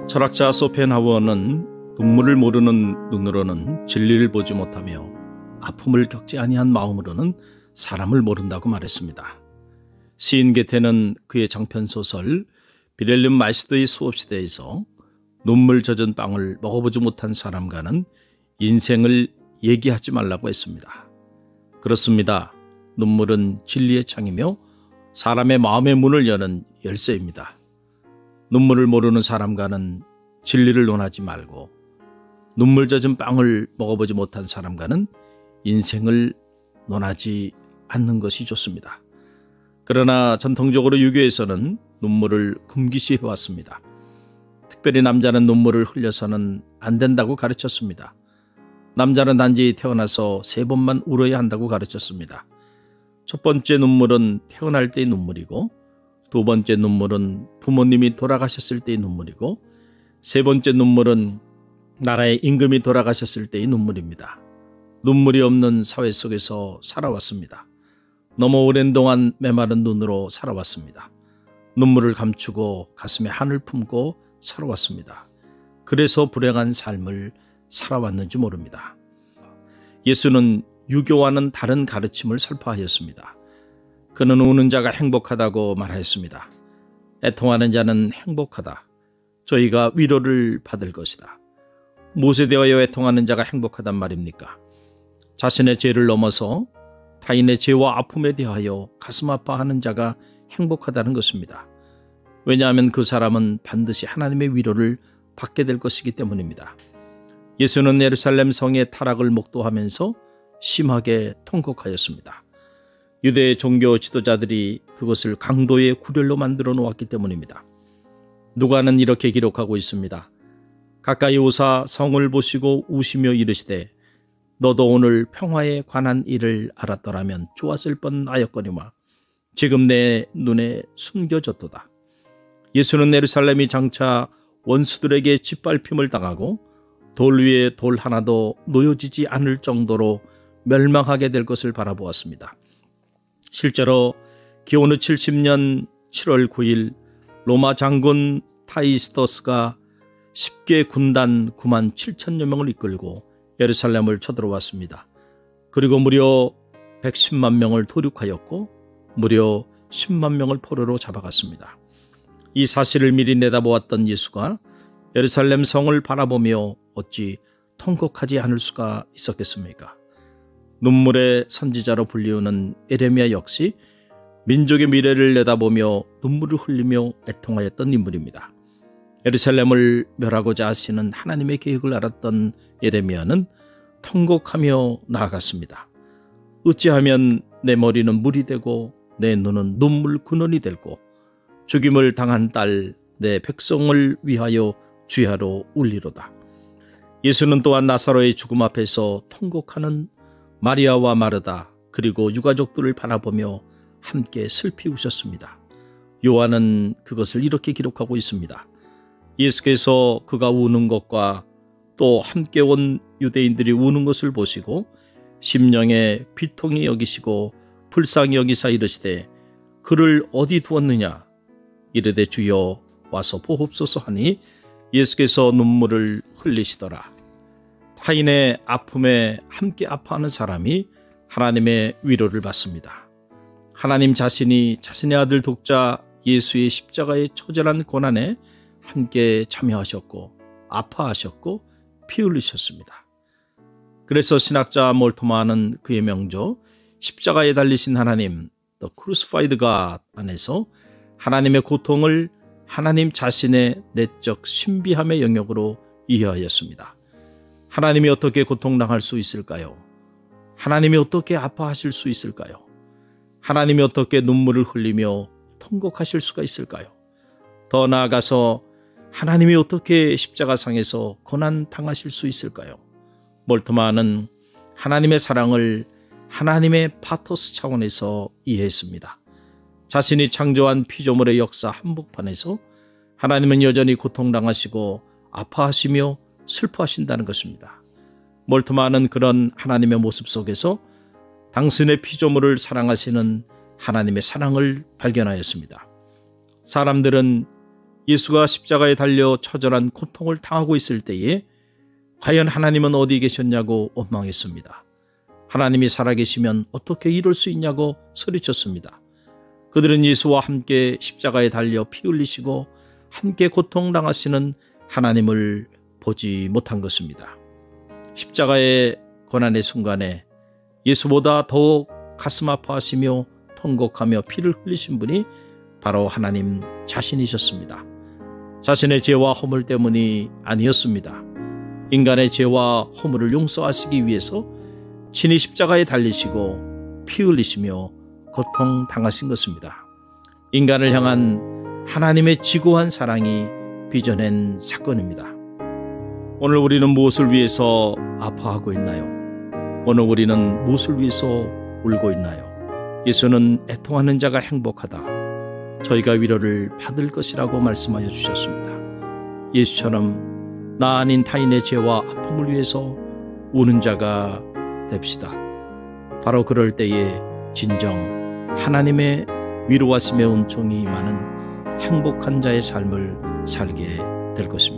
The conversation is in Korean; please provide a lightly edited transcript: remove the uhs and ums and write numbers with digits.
철학자 소펜하워는 눈물을 모르는 눈으로는 진리를 보지 못하며 아픔을 겪지 아니한 마음으로는 사람을 모른다고 말했습니다. 시인 게테는 그의 장편소설 비렐름 마이스트의 수업시대에서 눈물 젖은 빵을 먹어보지 못한 사람과는 인생을 얘기하지 말라고 했습니다. 그렇습니다. 눈물은 진리의 창이며 사람의 마음의 문을 여는 열쇠입니다. 눈물을 모르는 사람과는 진리를 논하지 말고 눈물 젖은 빵을 먹어보지 못한 사람과는 인생을 논하지 않는 것이 좋습니다. 그러나 전통적으로 유교에서는 눈물을 금기시해왔습니다. 특별히 남자는 눈물을 흘려서는 안 된다고 가르쳤습니다. 남자는 단지 태어나서 3번만 울어야 한다고 가르쳤습니다. 첫 번째 눈물은 태어날 때의 눈물이고, 두 번째 눈물은 부모님이 돌아가셨을 때의 눈물이고, 세 번째 눈물은 나라의 임금이 돌아가셨을 때의 눈물입니다. 눈물이 없는 사회 속에서 살아왔습니다. 너무 오랜 동안 메마른 눈으로 살아왔습니다. 눈물을 감추고 가슴에 한을 품고 살아왔습니다. 그래서 불행한 삶을 살아왔는지 모릅니다. 예수는 유교와는 다른 가르침을 설파하였습니다. 그는 우는 자가 행복하다고 말하였습니다. 애통하는 자는 행복하다. 저희가 위로를 받을 것이다. 무엇에 대하여 애통하는 자가 행복하단 말입니까? 자신의 죄를 넘어서 타인의 죄와 아픔에 대하여 가슴 아파하는 자가 행복하다는 것입니다. 왜냐하면 그 사람은 반드시 하나님의 위로를 받게 될 것이기 때문입니다. 예수는 예루살렘 성의 타락을 목도하면서 심하게 통곡하였습니다. 유대 종교 지도자들이 그것을 강도의 구렬로 만들어 놓았기 때문입니다. 누가는 이렇게 기록하고 있습니다. 가까이 오사 성을 보시고 우시며 이르시되 너도 오늘 평화에 관한 일을 알았더라면 좋았을 뻔하였거니와 지금 내 눈에 숨겨졌도다. 예수는 예루살렘이 장차 원수들에게 짓밟힘을 당하고 돌 위에 돌 하나도 놓여지지 않을 정도로 멸망하게 될 것을 바라보았습니다. 실제로 기원 후 70년 7월 9일 로마 장군 타이스토스가 10개 군단 9만 7천여 명을 이끌고 예루살렘을 쳐들어왔습니다. 그리고 무려 110만 명을 도륙하였고 무려 10만 명을 포로로 잡아갔습니다. 이 사실을 미리 내다보았던 예수가 예루살렘 성을 바라보며 어찌 통곡하지 않을 수가 있었겠습니까? 눈물의 선지자로 불리우는 예레미야 역시 민족의 미래를 내다보며 눈물을 흘리며 애통하였던 인물입니다. 예루살렘을 멸하고자 하시는 하나님의 계획을 알았던 예레미야는 통곡하며 나아갔습니다. 어찌하면 내 머리는 물이 되고 내 눈은 눈물 근원이 되고 죽임을 당한 딸 내 백성을 위하여 주야로 울리로다. 예수는 또한 나사로의 죽음 앞에서 통곡하는 마리아와 마르다 그리고 유가족들을 바라보며 함께 슬피 우셨습니다. 요한은 그것을 이렇게 기록하고 있습니다. 예수께서 그가 우는 것과 또 함께 온 유대인들이 우는 것을 보시고 심령에 비통히 여기시고 불쌍히 여기사 이르시되 그를 어디 두었느냐 이르되 주여 와서 보옵소서 하니 예수께서 눈물을 흘리시더라. 타인의 아픔에 함께 아파하는 사람이 하나님의 위로를 받습니다. 하나님 자신이 자신의 아들 독자 예수의 십자가의 처절한 고난에 함께 참여하셨고 아파하셨고 피 흘리셨습니다. 그래서 신학자 몰토마는 그의 명조 십자가에 달리신 하나님 The Crucified God 안에서 하나님의 고통을 하나님 자신의 내적 신비함의 영역으로 이해하였습니다. 하나님이 어떻게 고통당할 수 있을까요? 하나님이 어떻게 아파하실 수 있을까요? 하나님이 어떻게 눈물을 흘리며 통곡하실 수가 있을까요? 더 나아가서 하나님이 어떻게 십자가상에서 고난당하실 수 있을까요? 몰트만은 하나님의 사랑을 하나님의 파토스 차원에서 이해했습니다. 자신이 창조한 피조물의 역사 한복판에서 하나님은 여전히 고통당하시고 아파하시며 슬퍼하신다는 것입니다. 몰트만은 그런 하나님의 모습 속에서 당신의 피조물을 사랑하시는 하나님의 사랑을 발견하였습니다. 사람들은 예수가 십자가에 달려 처절한 고통을 당하고 있을 때에 과연 하나님은 어디 계셨냐고 원망했습니다. 하나님이 살아계시면 어떻게 이럴 수 있냐고 소리쳤습니다. 그들은 예수와 함께 십자가에 달려 피 흘리시고 함께 고통당하시는 하나님을 보지 못한 것입니다. 십자가의 고난의 순간에 예수보다 더욱 가슴 아파하시며 통곡하며 피를 흘리신 분이 바로 하나님 자신이셨습니다. 자신의 죄와 허물 때문이 아니었습니다. 인간의 죄와 허물을 용서하시기 위해서 친히 십자가에 달리시고 피 흘리시며 고통당하신 것입니다. 인간을 향한 하나님의 지고한 사랑이 빚어낸 사건입니다. 오늘 우리는 무엇을 위해서 아파하고 있나요? 오늘 우리는 무엇을 위해서 울고 있나요? 예수는 애통하는 자가 행복하다. 저희가 위로를 받을 것이라고 말씀하여 주셨습니다. 예수처럼 나 아닌 타인의 죄와 아픔을 위해서 우는 자가 됩시다. 바로 그럴 때에 진정 하나님의 위로하심의 은총이 많은 행복한 자의 삶을 살게 될 것입니다.